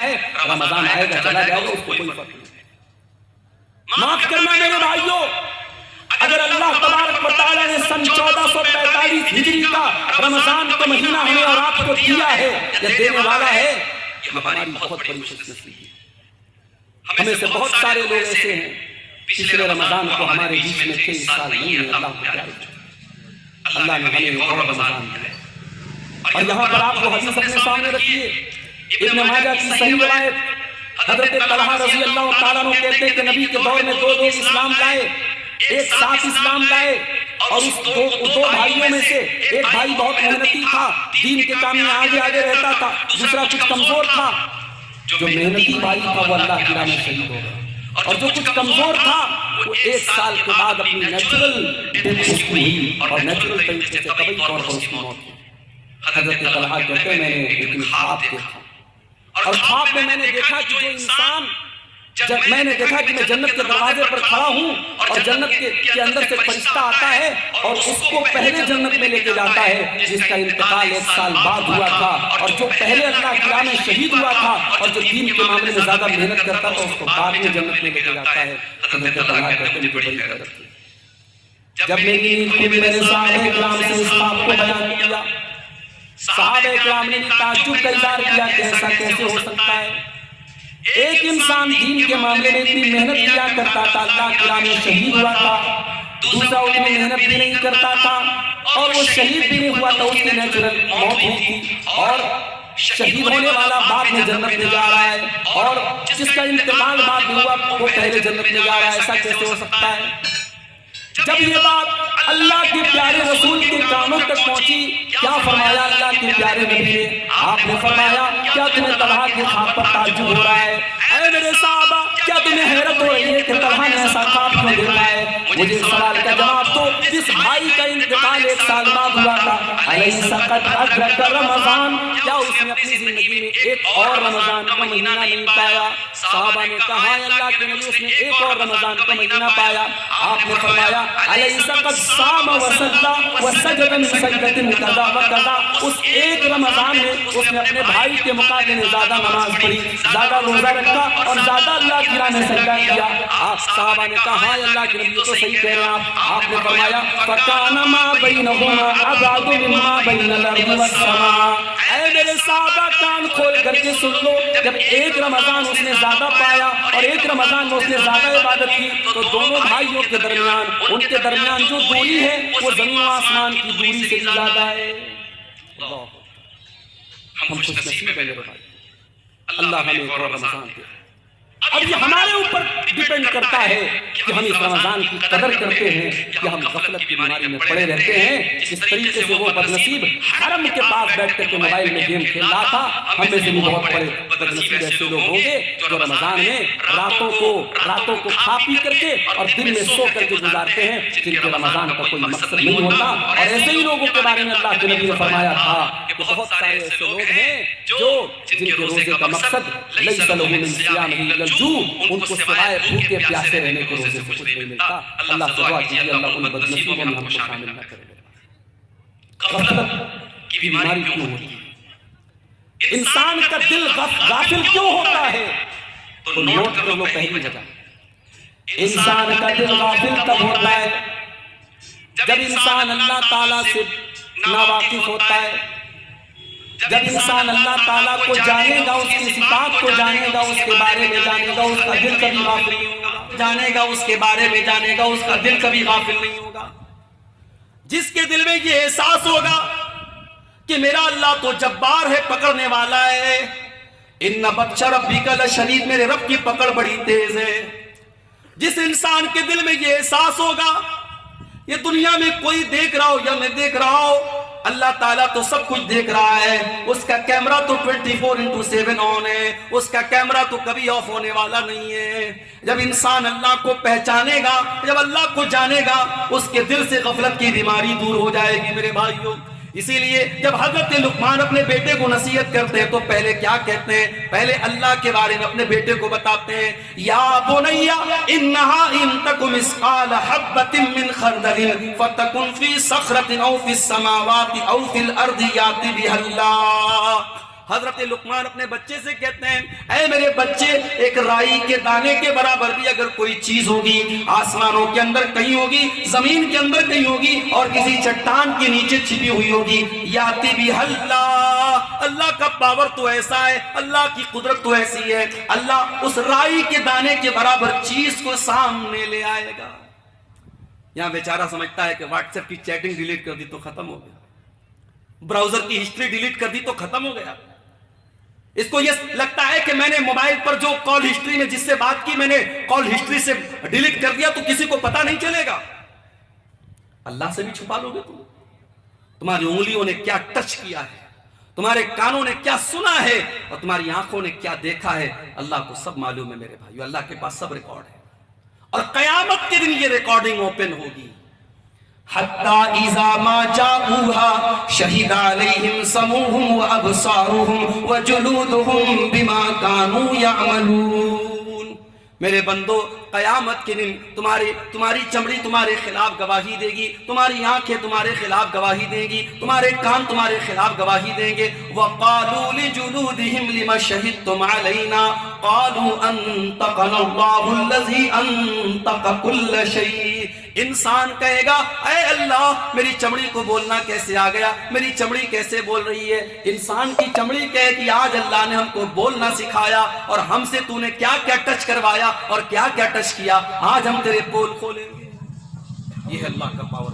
ہے، رمضان آئے گا چلا جائے گا، اس کو کوئی فرق نہیں۔ معاف کرنا میرے بھائیوں، اگر اللہ تبارک و تعالیٰ نے سن 1445 ہجری کا رمضان کا مہینہ ہمیں اور آپ کو دیا ہے یا دینے والا ہے، یہ ہماری بہت بڑی خوش نصیبی ہے۔ ہمیں سے بہت سارے لوگ ایسے ہیں پچھلے رمضان کو ہمارے بیچ میں تھے، اس سال نہیں ہے۔ اللہ کو پیارے اللہ نے ہمیں ایک اور رمضان دیا ہے، اور یہاں پر آپ کو حدیث اپنے سامنے رکھیے، ابن ماجہ کی صحیح روایت، حضرت طلحہ رضی اللہ تعالیٰ عنہ کہتے ہیں کہ نبی کے دور میں دو لوگ اسلام لائے، ایک ساتھ اسلام لائے، اور اس دو بھائیوں میں سے ایک بھائی بہت محنتی تھا، دین کے کام میں آگے آگے رہتا تھا، دوسرا کچھ کمزور تھا۔ جو محنتی بھائی تھا وہ اللہ کی راہ میں شہید ہو گیا، اور جو کچھ کمزور تھا وہ 1 سال کے بعد اپنی نیچرل ڈیتھ اس کی ہوئی، اور نیچرل طریقے سے طبعی طور پر اس کی موت ہوئی۔ حضرت طلحہ کہتے ہیں میں نے ایک خواب دیکھا، اور خواب میں میں نے دیکھا کہ جو انسان میں نے دیکھا کہ میں جنت کے دروازے پر کھڑا ہوں، اور جنت کے اندر سے فرشتہ آتا ہے اور اس کو پہلے جنت میں لے کے جاتا ہے جس کا انتقال 1 سال بعد ہوا تھا، اور جو پہلے اللہ کی راہ میں شہید ہوا تھا اور جو دین کے معاملے میں زیادہ محنت کرتا تھا اس کو بعد میں جنت میں لے کے جاتا ہے۔ حضرت طلحہ کہتے ہیں بڑی حیرت ہوئی، جب میری نیند کھلی میں نے صحابہ کرام سے اس خواب کو بیان کیا۔ صحابہ کرام نے تعجب کا اظہار کیا کہ ایسا کیسے ہو سکتا ہے؟ ایک انسان دین کے معاملے میں اتنی محنت کیا کرتا تھا، اللہ کی راہ میں شہید ہوا تھا، دوسرا اتنی محنت بھی نہیں کرتا تھا اور وہ شہید بھی نہیں ہوا تھا، اس کی نیچرل موت ہوئی تھی، اور شہید ہونے والا بعد میں جنت میں جا رہا ہے، اور جس کا انتقال بعد میں ہوا وہ پہلے جنت میں جا رہا ہے۔ ایسا کیسے ہو سکتا ہے؟ جب یہ بات اللہ کے پیارے رسول کے کانوں تک پہنچی، کیا فرمایا اللہ کے پیارے نبی نے؟ آپ نے فرمایا کیا تمہیں طلحہ کے خواب پر تعجب ہو رہا ہے؟ اے میرے صحابہ کیا تمہیں حیرت ہو رہی ہے کہ طلحہ نے ایسا خواب کیوں دیکھا ہے؟ مجھے سوال کا جواب دو، جس بھائی کا انتقال 1 سال بعد ہوا تھا، علیہ قد ادرک رمضان، کیا اس نے اپنی زندگی میں ایک اور رمضان کا مہینہ نہیں پایا؟ صحابہ نے کہا ہے اللہ کے نبی اس نے ایک اور رمضان کا مہینہ پایا۔ آپ نے فرمایا علیہ قد صام وصلى وسجد من سجدة كذا وكذا، اس ایک رمضان میں اس نے اپنے بھائی کے مقابلے میں زیادہ نماز پڑھی، زیادہ روزہ رکھا اور زیادہ اللہ کی راہ میں سجدہ کیا۔ آپ صحابہ نے کہا ہاں اللہ کے نبی تو صحیح کہہ رہے ہیں آپ نے فرمایا فَكَانَ مَا بَيْنَهُمَا أَبْعَدُ مِمَّا بَيْنَ الْأَرْضِ وَالسَّمَاءِ۔ اے میرے صحابہ کان کھول کر کے سن لو، جب ایک رمضان اس نے زیادہ پایا اور ایک رمضان میں اس نے زیادہ عبادت کی تو دونوں بھائیوں کے درمیان ان کے درمیان جو دوری ہے وہ زمین و آسمان کی دوری سے زیادہ ہے۔ ہم خوش نصیب ہیں میرے بھائی، اللہ ہمیں ایک اور رمضان دے۔ اب یہ ہمارے اوپر ڈیپینڈ کرتا ہے کہ ہم اس رمضان کی قدر کرتے ہیں کہ ہم غفلت کی بیماری میں پڑے رہتے ہیں۔ جس طریقے سے وہ بدنصیب حرم کے پاس بیٹھ کر کے موبائل میں گیم کھیل رہا تھا، ہم میں سے بھی بہت بڑے بدنصیب ایسے لوگ ہوں گے جو رمضان میں راتوں کو کھا پی کر کے اور دن میں سو کر کے گزارتے ہیں، جن کے رمضان کا کوئی مقصد نہیں ہوتا۔ اور ایسے ہی لوگوں کے بارے میں اللہ کے نبی نے فرمایا تھا کہ بہت سارے ایسے لوگ ہیں جن کے روزے کا مقصد لیس لہ من صیامہ الا الجوع، ان کو سوائے بھوکے پیاسے رہنے کے روزے سے کچھ نہیں ملتا۔ اللہ سے دعا کیجیے اللہ ان بدنصیبوں میں ہم کو شامل نہ کرے۔ غفلت کی بیماری کیوں ہوتی ہے؟ انسان کا دل غافل کیوں ہوتا ہے؟ تو نوٹ کر لو پہلی وجہ، انسان کا دل غافل تب ہوتا ہے جب انسان اللہ تعالیٰ سے ناواقف ہوتا ہے، جب انسان اللہ تعالیٰ کو جانے گا، اس کی صفات کو جانے گا، اس کے بارے میں جانے گا، اس کا دل کبھی غافل نہیں ہوگا، جانے گا اس کے بارے میں جانے گا، اس کا دل کبھی غافل نہیں ہوگا۔ جس کے دل میں یہ احساس ہوگا کہ میرا اللہ تو جبار ہے، پکڑنے والا ہے، ان بطش ربک لشدید، میرے رب کی پکڑ بڑی تیز ہے۔ جس انسان کے دل میں یہ احساس ہوگا یہ دنیا میں کوئی دیکھ رہا ہو یا میں دیکھ رہا ہو، اللہ تعالیٰ تو سب کچھ دیکھ رہا ہے، اس کا کیمرہ تو 24/7 آن ہے، اس کا کیمرہ تو کبھی آف ہونے والا نہیں ہے۔ جب انسان اللہ کو پہچانے گا، جب اللہ کو جانے گا، اس کے دل سے غفلت کی بیماری دور ہو جائے گی میرے بھائیوں۔ اسی لیے جب حضرت لقمان اپنے بیٹے کو نصیحت کرتے ہیں تو پہلے کیا کہتے ہیں؟ پہلے اللہ کے بارے میں اپنے بیٹے کو بتاتے ہیں، یا بنی انہا ان تک مثقال حبۃ من خردل فتکن فی صخرۃ او فی السماوات او فی الارض یأتی بها اللہ۔ حضرت لقمان اپنے بچے سے کہتے ہیں اے میرے بچے، ایک رائی کے دانے کے برابر بھی اگر کوئی چیز ہوگی، آسمانوں کے اندر کہیں ہوگی، زمین کے اندر کہیں ہوگی، اور کسی چٹان کے نیچے چھپی ہوئی ہوگی، یاتی بھی اللہ کا پاور تو ایسا ہے، اللہ کی قدرت تو ایسی ہے، اللہ اس رائی کے دانے کے برابر چیز کو سامنے لے آئے گا۔ یہاں بیچارہ سمجھتا ہے کہ واٹس ایپ کی چیٹنگ ڈیلیٹ کر دی تو ختم ہو گیا، براؤزر کی ہسٹری ڈیلیٹ کر دی تو ختم ہو گیا۔ اس کو یہ لگتا ہے کہ میں نے موبائل پر جو کال ہسٹری میں جس سے بات کی، میں نے کال ہسٹری سے ڈیلیٹ کر دیا تو کسی کو پتا نہیں چلے گا۔ اللہ سے بھی چھپا لو گے تم؟ تمہاری انگلیوں نے کیا ٹچ کیا ہے، تمہارے کانوں نے کیا سنا ہے، اور تمہاری آنکھوں نے کیا دیکھا ہے، اللہ کو سب معلوم ہے میرے بھائیو۔ اللہ کے پاس سب ریکارڈ ہے، اور قیامت کے دن یہ ریکارڈنگ اوپن ہوگی۔ حَتَّى إِذَا مَا جَاءُوهَا شَهِدَ عَلَيْهِمْ سَمْعُهُمْ وَأَبْصَارُهُمْ وَجُلُودُهُمْ بِمَا كَانُوا يَعْمَلُونَ۔ میرے بندو، قیامت کے دن تمہاری چمڑی تمہارے خلاف گواہی دے گی، تمہاری آنکھیں تمہارے خلاف گواہی دیں گی، تمہارے کان تمہارے خلاف گواہی دیں گے۔ وَقَالُوا لِجُلُودِهِمْ لِمَ شَهِدتُّمْ عَلَيْنَا قَالُوا أَنطَقَنَا اللَّهُ الَّذِي أَنطَقَ كُلَّ شَيْءٍ۔ انسان کہے گا اے اللہ، میری چمڑی کو بولنا کیسے آ گیا، میری چمڑی کیسے بول رہی ہے؟ انسان کی چمڑی کہے کہ آج اللہ نے ہم کو بولنا سکھایا، اور ہم سے تو نے کیا کیا ٹچ کروایا اور کیا کیا ٹچ کیا، آج ہم تیرے پول کھولیں گے۔ یہ ہے اللہ کا پاور۔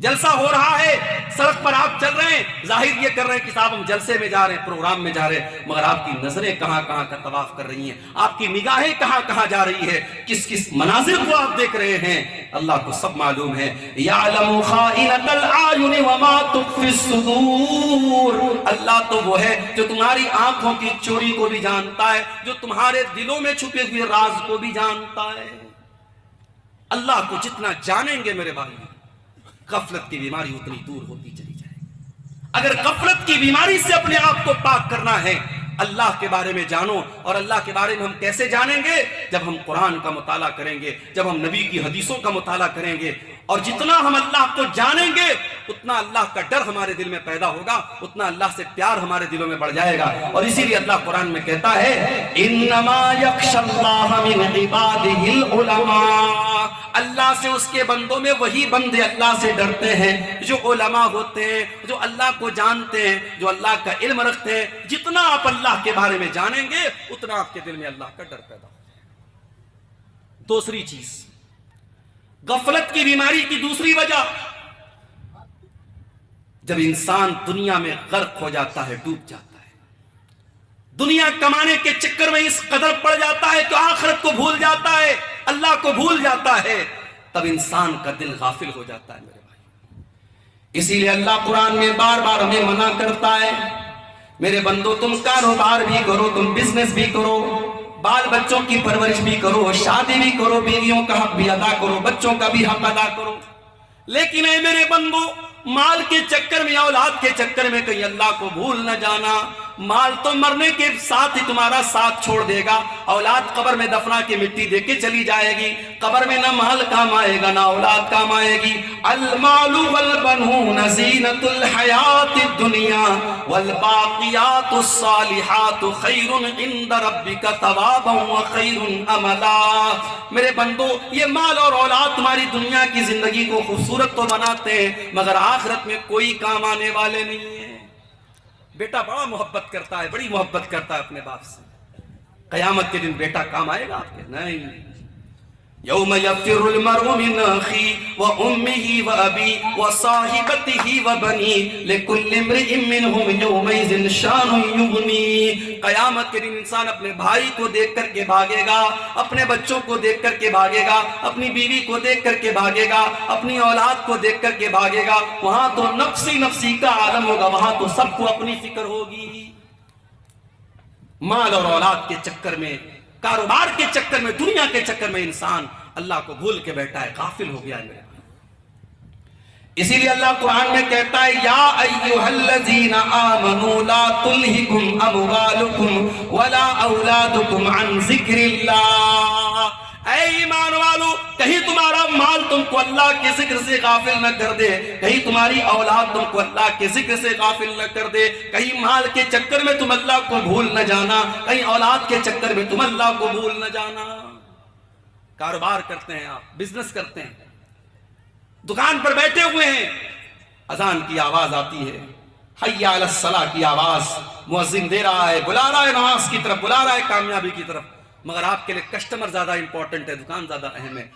جلسہ ہو رہا ہے، سڑک پر آپ چل رہے ہیں، ظاہر یہ کر رہے ہیں کہ صاحب ہم جلسے میں جا رہے ہیں، پروگرام میں جا رہے ہیں، مگر آپ کی نظریں کہاں کہاں کا طواف کر رہی ہیں، آپ کی نگاہیں کہاں کہاں جا رہی ہے، کس کس مناظر کو آپ دیکھ رہے ہیں، اللہ کو سب معلوم ہے۔ یعلم خائنۃ الاعین وما تخفی الصدور۔ اللہ تو وہ ہے جو تمہاری آنکھوں کی چوری کو بھی جانتا ہے، جو تمہارے دلوں میں چھپے ہوئے راز کو بھی جانتا ہے۔ اللہ کو جتنا جانیں گے میرے بھائی، غفلت کی بیماری اتنی دور ہوتی چلی جائے گی۔ اگر غفلت کی بیماری سے اپنے آپ کو پاک کرنا ہے، اللہ کے بارے میں جانو۔ اور اللہ کے بارے میں ہم کیسے جانیں گے؟ جب ہم قرآن کا مطالعہ کریں گے، جب ہم نبی کی حدیثوں کا مطالعہ کریں گے، اور جتنا ہم اللہ کو جانیں گے اتنا اللہ کا ڈر ہمارے دل میں پیدا ہوگا، اتنا اللہ سے پیار ہمارے دلوں میں بڑھ جائے گا۔ اور اسی لیے اللہ قرآن میں کہتا ہے انما یخشی اللہ من عبادہ العلماء۔ اللہ سے اس کے بندوں میں وہی بندے اللہ سے ڈرتے ہیں جو علماء ہوتے ہیں، جو اللہ کو جانتے ہیں، جو اللہ کا علم رکھتے ہیں۔ جتنا آپ اللہ کے بارے میں جانیں گے اتنا آپ کے دل میں اللہ کا ڈر پیدا ہوگا۔ دوسری چیز، غفلت کی بیماری کی دوسری وجہ، جب انسان دنیا میں غرق ہو جاتا ہے، ڈوب جاتا ہے، دنیا کمانے کے چکر میں اس قدر پڑ جاتا ہے کہ آخرت کو بھول جاتا ہے، اللہ کو بھول جاتا ہے، تب انسان کا دل غافل ہو جاتا ہے میرے بھائی۔ اسی لیے اللہ قرآن میں بار بار ہمیں منع کرتا ہے، میرے بندو تم کاروبار بھی کرو، تم بزنس بھی کرو، بال بچوں کی پرورش بھی کرو، شادی بھی کرو، بیویوں کا حق بھی ادا کرو، بچوں کا بھی حق ادا کرو، لیکن اے میرے بندو مال کے چکر میں، اولاد کے چکر میں کہیں اللہ کو بھول نہ جانا۔ مال تو مرنے کے ساتھ ہی تمہارا ساتھ چھوڑ دے گا، اولاد قبر میں دفنا کے مٹی دے کے چلی جائے گی، قبر میں نہ مال کام آئے گا نہ اولاد کام آئے گی۔ المال والبنون زینۃ الحیات الدنیا والباقیات الصالحات خیر عند ربک ثوابا وخیر املا۔ میرے بندو یہ مال اور اولاد تمہاری دنیا کی زندگی کو خوبصورت تو بناتے ہیں مگر آخرت میں کوئی کام آنے والے نہیں ہیں۔ بیٹا بڑا محبت کرتا ہے، بڑی محبت کرتا ہے اپنے باپ سے، قیامت کے دن بیٹا کام آئے گا آپ کے؟ نہیں۔ یوم یفر المرء من اخیہ وامہ وابیہ وصاحبتہ وبنیہ لکل امرئ منہم یومئذ شان یغنیہ۔ قیامت کے دن انسان اپنے بھائی کو دیکھ کر کے بھاگے گا، اپنے بچوں کو دیکھ کر کے بھاگے گا، اپنی بیوی کو دیکھ کر کے بھاگے گا، اپنی اولاد کو دیکھ کر کے بھاگے گا۔ وہاں تو نفسی نفسی کا عالم ہوگا، وہاں تو سب کو اپنی فکر ہوگی۔ مال اور اولاد کے چکر میں، کاروبار کے چکر میں، دنیا کے چکر میں انسان اللہ کو بھول کے بیٹھا ہے، غافل ہو گیا ہے میرے بھائی۔ اسی لیے اللہ قرآن میں کہتا ہے یا ایھا الذین آمنوا لا تلہکم اموالکم ولا اولادکم عن ذکر اللہ۔ اے ایمان والو، کہیں تمہارا مال تم کو اللہ کے ذکر سے غافل نہ کر دے، کہیں تمہاری اولاد تم کو اللہ کے ذکر سے غافل نہ کر دے، کہیں مال کے چکر میں تم اللہ کو بھول نہ جانا، کہیں اولاد کے چکر میں تم اللہ کو بھول نہ جانا۔ کاروبار کرتے ہیں آپ، بزنس کرتے ہیں، دکان پر بیٹھے ہوئے ہیں، اذان کی آواز آتی ہے، حی علی الصلاۃ کی آواز، مؤذن دے رہا ہے، بلا رہا ہے نماز کی طرف، بلا رہا ہے کامیابی کی طرف، مگر آپ کے لیے کسٹمر زیادہ امپورٹنٹ ہے، دکان زیادہ اہم ہے۔